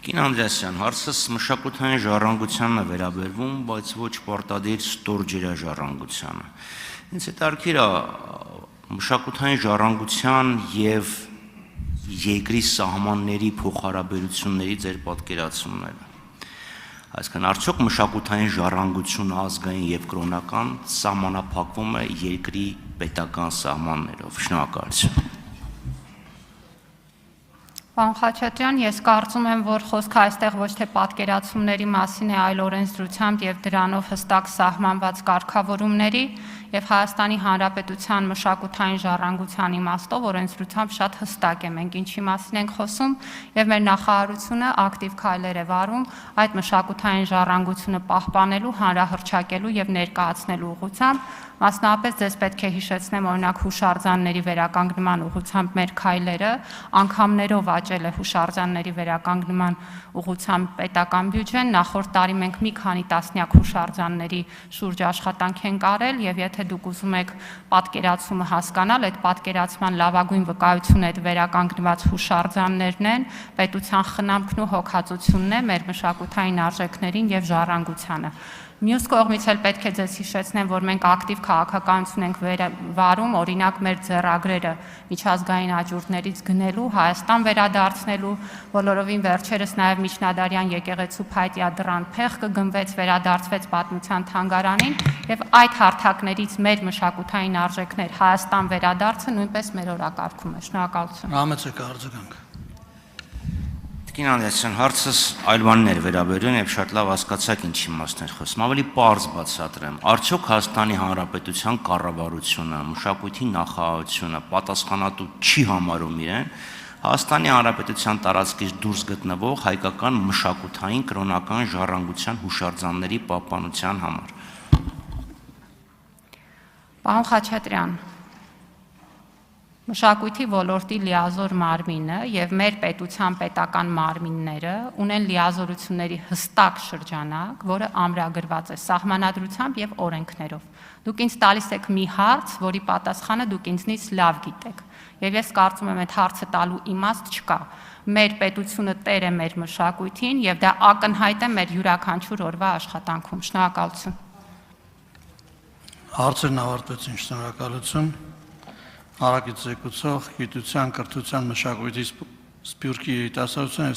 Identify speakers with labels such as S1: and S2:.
S1: Տիկին Անդրեասյան, հարցս մշակութային ժառանգությանն է վերաբերվում, բայց ոչ պարտադիր ստորջրյա ժառանգությանը։ Ինձ հետաքրքիր է մշակութային ժառանգության եւ երկրի սահմանների փոխհարաբերությունների ձեր պատկերացումները։ Այսինքն, արդյոք մշակութային ժառանգությունը ազգային եւ կրոնական սահմանափակվում է երկրի պետական սահմաններով։ Շնորհակալություն։
S2: Պարոն Խաչատրյան, ես կարծում եմ, որ խոսքը այստեղ ոչ թե պատկերացումների մասին է, այլ օրենսդրությամբ եւ դրանով հստակ սահմանված կարգավորումների եւ Հայաստանի Հանրապետության մշակութային ժառանգության իմաստով օրենսդրությամբ շատ հստակ է։ Մենք ինչի մասին ենք խոսում եւ մեր նախարարությունը ակտիվ քայլեր է վարում այդ մշակութային ժառանգությունը պահպանելու, հանրահռչակելու եւ ներկայացնելու ուղղությամբ։ Մասնավորապես ձեզ պետք է հիշեցնեմ օրինակ հուշարձանների վերականգնման ուղղությամբ մեր քայլերը, անգամներով աճել է հուշարձանների վերականգնման ուղղությամբ պետական բյուջեն։ Նախորդ տարի մենք մի քանի տասնյակ հուշարձանների շուրջ աշխատանք ենք արել եւ եթե դուք ուզում եք պատկերացումը հասկանալ, այդ պատկերացման լավագույն վկայությունը այդ վերականգնված հուշարձաններն են, պետության խնամքն ու հոգացությունն է մեր մշակութային արժեքներին եւ ժառանգությանը։ Մյուս կողմից էլ պետք է ձեզ հիշեցնեմ, որ մենք ակտիվ քաղաքականություն ենք վարում, օրինակ մեր ձեռագրերը միջազգային աճուրդներից գնելու, Հայաստան վերադարձնելու, բոլորովին վերջերս նաև միջնադարյան եկեղեցու փայտյա դռան փեղ կգնվեց, վերադարձվեց պատմության թանգարանին եւ այդ հարթակներից մեր մշակութային արժեքներ Հայաստան վերադարձը նույնպես մեր օրակարգում է։ Շնորհակալություն։
S3: Համեցեք արձագանք։
S1: Տիկին Անդրեասյան, հարցս այլ բաներ վերաբերում եւ շատ լավ հասկացաք ինչի մասն է խոսում։ Ավելի պարզ բացատրեմ։ Արդյոք Հայաստանի Հանրապետության կառավարությունը, մշակույթի նախարարությունը պատասխանատու չի համարում իրեն Հայաստանի Հանրապետության տարածքից դուրս գտնվող հայկական մշակութային կրոնական ժառանգության հուշարձանների պահպանության համար։
S2: Պարոն Խաչատրյան, մշակույթի ոլորտի լիազոր մարմինը եւ մեր պետության պետական մարմինները ունեն լիազորությունների հստակ շրջանակ, որը ամրագրված է սահմանադրությամբ եւ օրենքներով։ Դուք ինձ տալիս եք մի հարց, որի պատասխանը դուք ինձնից լավ գիտեք։ Եվ ես կարծում եմ, այդ հարցը տալու իմաստ չկա։ Մեր պետությունը տեր է մեր մշակույթին եւ դա ակնհայտ է մեր յուրաքանչյուր օրվա աշխատանքում։ Շնորհակալություն։
S3: Հարցերն ավարտվեցին, շնորհակալություն։ Հարակից զեկուցող գիտության, կրթության, մշակույթի, սփյուռքի երիտասարդության